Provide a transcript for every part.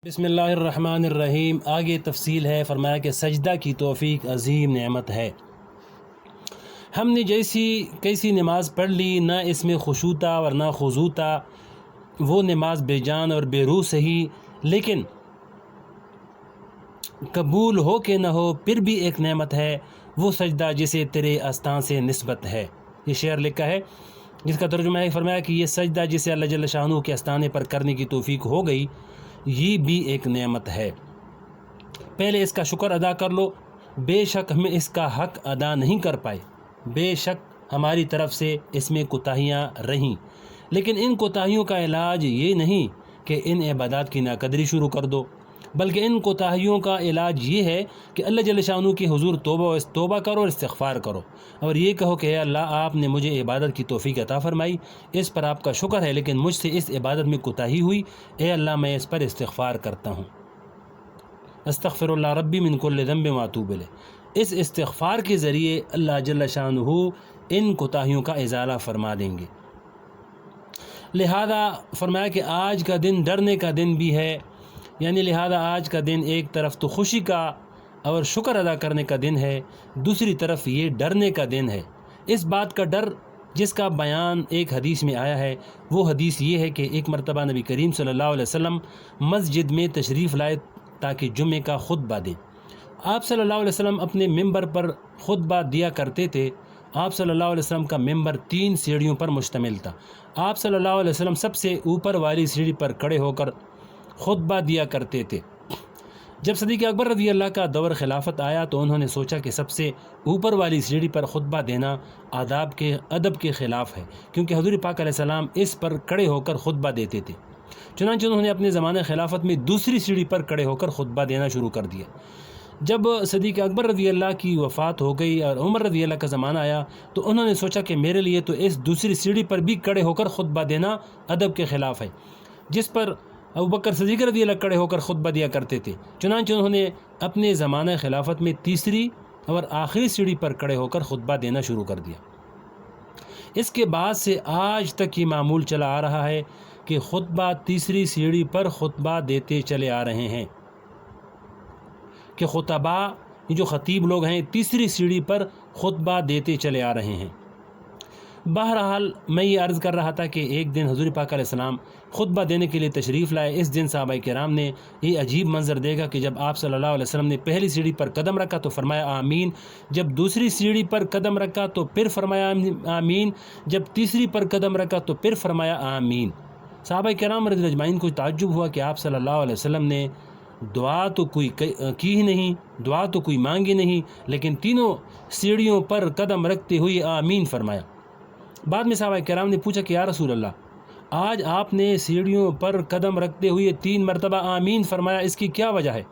بسم اللہ الرحمن الرحیم۔ آگے تفصیل ہے۔ فرمایا کہ سجدہ کی توفیق عظیم نعمت ہے۔ ہم نے کیسی نماز پڑھ لی، نہ اس میں خشوع تھا ورنہ خضوع تھا، وہ نماز بے جان اور بے روح صحیح، لیکن قبول ہو کہ نہ ہو پھر بھی ایک نعمت ہے، وہ سجدہ جسے تیرے استان سے نسبت ہے۔ یہ شعر لکھا ہے جس کا ترجمہ ہے، فرمایا کہ یہ سجدہ جسے اللہ جل شانہ کے استانے پر کرنے کی توفیق ہو گئی، یہ بھی ایک نعمت ہے۔ پہلے اس کا شکر ادا کر لو۔ بے شک ہمیں اس کا حق ادا نہیں کر پائے، بے شک ہماری طرف سے اس میں کوتاہیاں رہیں، لیکن ان کوتاہیوں کا علاج یہ نہیں کہ ان عبادات کی ناقدری شروع کر دو، بلکہ ان کوتاہیوں کا علاج یہ ہے کہ اللہ جل شانہ کے حضور توبہ کرو اور استغفار کرو، اور یہ کہو کہ اے اللہ، آپ نے مجھے عبادت کی توفیق عطا فرمائی، اس پر آپ کا شکر ہے، لیکن مجھ سے اس عبادت میں کوتاہی ہوئی، اے اللہ میں اس پر استغفار کرتا ہوں۔ استغفر اللہ ربی من کل ذنب واتوب الیہ۔ اس استغفار کے ذریعے اللہ جل شانہ ان کوتاہیوں کا ازالہ فرما دیں گے۔ لہذا فرمایا کہ آج کا دن ڈرنے کا دن بھی ہے، یعنی لہذا آج کا دن ایک طرف تو خوشی کا اور شکر ادا کرنے کا دن ہے، دوسری طرف یہ ڈرنے کا دن ہے۔ اس بات کا ڈر جس کا بیان ایک حدیث میں آیا ہے، وہ حدیث یہ ہے کہ ایک مرتبہ نبی کریم صلی اللہ علیہ وسلم مسجد میں تشریف لائے تاکہ جمعے کا خطبہ دیں۔ آپ صلی اللہ علیہ وسلم اپنے ممبر پر خطبہ دیا کرتے تھے۔ آپ صلی اللہ علیہ وسلم کا ممبر 3 سیڑھیوں پر مشتمل تھا۔ آپ صلی اللہ علیہ وسلم سب سے اوپر والی سیڑھی پر کھڑے ہو کر خطبہ دیا کرتے تھے۔ جب صدیق اکبر رضی اللہ کا دور خلافت آیا تو انہوں نے سوچا کہ سب سے اوپر والی سیڑھی پر خطبہ دینا ادب کے خلاف ہے، کیونکہ حضور پاک علیہ السلام اس پر کھڑے ہو کر خطبہ دیتے تھے۔ چنانچہ انہوں نے اپنے زمانہ خلافت میں دوسری سیڑھی پر کھڑے ہو کر خطبہ دینا شروع کر دیا۔ جب صدیق اکبر رضی اللہ کی وفات ہو گئی اور عمر رضی اللہ کا زمانہ آیا تو انہوں نے سوچا کہ میرے لیے تو اس دوسری سیڑھی پر بھی کھڑے ہو کر خطبہ دینا ادب کے خلاف ہے، جس پر ابوبکر صدیق رضی اللہ کھڑے ہو کر خطبہ دیا کرتے تھے۔ چنانچہ انہوں نے اپنے زمانہ خلافت میں تیسری اور آخری سیڑھی پر کھڑے ہو کر خطبہ دینا شروع کر دیا۔ اس کے بعد سے آج تک یہ معمول چلا آ رہا ہے کہ خطبہ تیسری سیڑھی پر خطبہ دیتے چلے آ رہے ہیں، کہ خطبہ جو خطیب لوگ ہیں تیسری سیڑھی پر خطبہ دیتے چلے آ رہے ہیں۔ بہرحال میں یہ عرض کر رہا تھا کہ ایک دن حضور پاک علیہ السلام خطبہ دینے کے لیے تشریف لائے۔ اس دن صحابہ کرام نے یہ عجیب منظر دیکھا کہ جب آپ صلی اللہ علیہ وسلم نے پہلی سیڑھی پر قدم رکھا تو فرمایا آمین، جب دوسری سیڑھی پر قدم رکھا تو پھر فرمایا آمین، جب تیسری پر قدم رکھا تو پھر فرمایا آمین۔ صحابہ کرام رضی اللہ اجمعین کو تعجب ہوا کہ آپ صلی اللہ علیہ وسلم نے دعا تو کوئی کی ہی نہیں، دعا تو کوئی مانگی نہیں، لیکن تینوں سیڑھیوں پر قدم رکھتے ہوئے آمین فرمایا۔ بعد میں صحابہ کرام نے پوچھا کہ یا رسول اللہ، آج آپ نے سیڑھیوں پر قدم رکھتے ہوئے 3 مرتبہ آمین فرمایا، اس کی کیا وجہ ہے؟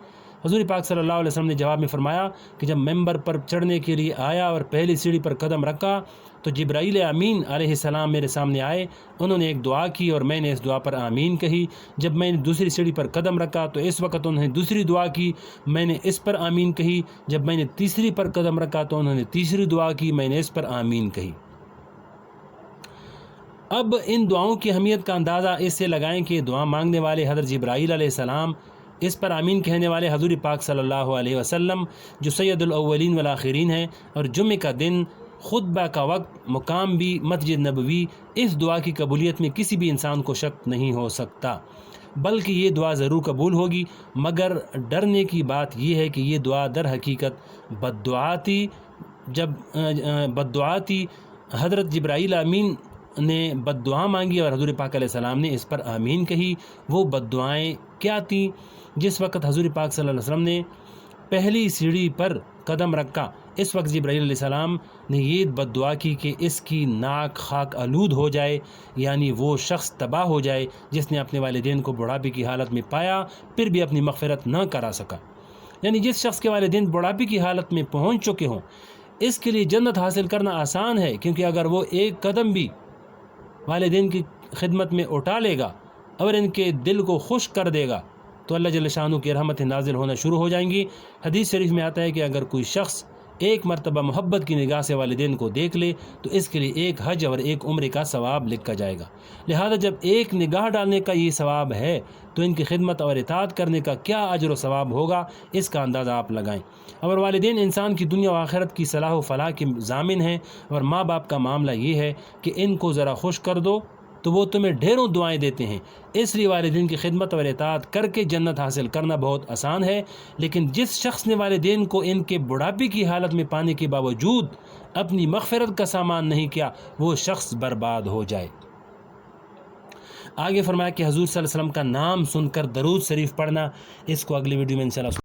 حضور پاک صلی اللہ علیہ وسلم نے جواب میں فرمایا کہ جب ممبر پر چڑھنے کے لیے آیا اور پہلی سیڑھی پر قدم رکھا تو جبرائیل امین علیہ السلام میرے سامنے آئے، انہوں نے ایک دعا کی اور میں نے اس دعا پر آمین کہی۔ جب میں نے دوسری سیڑھی پر قدم رکھا تو اس وقت انہوں نے دوسری دعا کی، میں نے اس پر آمین کہی۔ جب میں نے تیسری پر قدم رکھا تو انہوں نے تیسری دعا کی، میں نے اس پر آمین کہی۔ اب ان دعاؤں کی اہمیت کا اندازہ اس سے لگائیں کہ دعا مانگنے والے حضرت جبرائیل علیہ السلام، اس پر آمین کہنے والے حضور پاک صلی اللہ علیہ وسلم جو سید الاولین والآخرین ہیں، اور جمعہ کا دن، خطبہ کا وقت، مقام بھی مسجد نبوی، اس دعا کی قبولیت میں کسی بھی انسان کو شک نہیں ہو سکتا، بلکہ یہ دعا ضرور قبول ہوگی۔ مگر ڈرنے کی بات یہ ہے کہ یہ دعا در حقیقت بد دعا تھی۔ حضرت جبرائیل امین نے بد دعا مانگی اور حضور پاک علیہ السلام نے اس پر آمین کہی۔ وہ بد دعائیں کیا تھیں؟ جس وقت حضور پاک صلی اللہ علیہ وسلم نے پہلی سیڑھی پر قدم رکھا، اس وقت جبرائیل علیہ السلام نے یہ بد دعا کی کہ اس کی ناک خاک آلود ہو جائے، یعنی وہ شخص تباہ ہو جائے جس نے اپنے والدین کو بڑھاپے کی حالت میں پایا پھر بھی اپنی مغفرت نہ کرا سکا، یعنی جس شخص کے والدین بڑھاپے کی حالت میں پہنچ چکے ہوں اس کے لیے جنت حاصل کرنا آسان ہے، کیونکہ اگر وہ ایک قدم بھی والدین کی خدمت میں اٹھا لے گا اور ان کے دل کو خوش کر دے گا تو اللہ جل شانہ کی رحمت نازل ہونا شروع ہو جائیں گی۔ حدیث شریف میں آتا ہے کہ اگر کوئی شخص ایک مرتبہ محبت کی نگاہ سے والدین کو دیکھ لے تو اس کے لیے ایک حج اور ایک عمرے کا ثواب لکھا جائے گا۔ لہذا جب ایک نگاہ ڈالنے کا یہ ثواب ہے تو ان کی خدمت اور اطاعت کرنے کا کیا اجر و ثواب ہوگا، اس کا اندازہ آپ لگائیں۔ اور والدین انسان کی دنیا و آخرت کی صلاح و فلاح کے ضامن ہیں، اور ماں باپ کا معاملہ یہ ہے کہ ان کو ذرا خوش کر دو تو وہ تمہیں ڈھیروں دعائیں دیتے ہیں۔ اس لیے والدین کی خدمت اور اطاعت کر کے جنت حاصل کرنا بہت آسان ہے، لیکن جس شخص نے والدین کو ان کے بڑھاپے کی حالت میں پانے کے باوجود اپنی مغفرت کا سامان نہیں کیا، وہ شخص برباد ہو جائے۔ آگے فرمایا کہ حضور صلی اللہ علیہ وسلم کا نام سن کر درود شریف پڑھنا، اس کو اگلی ویڈیو میں انشاءاللہ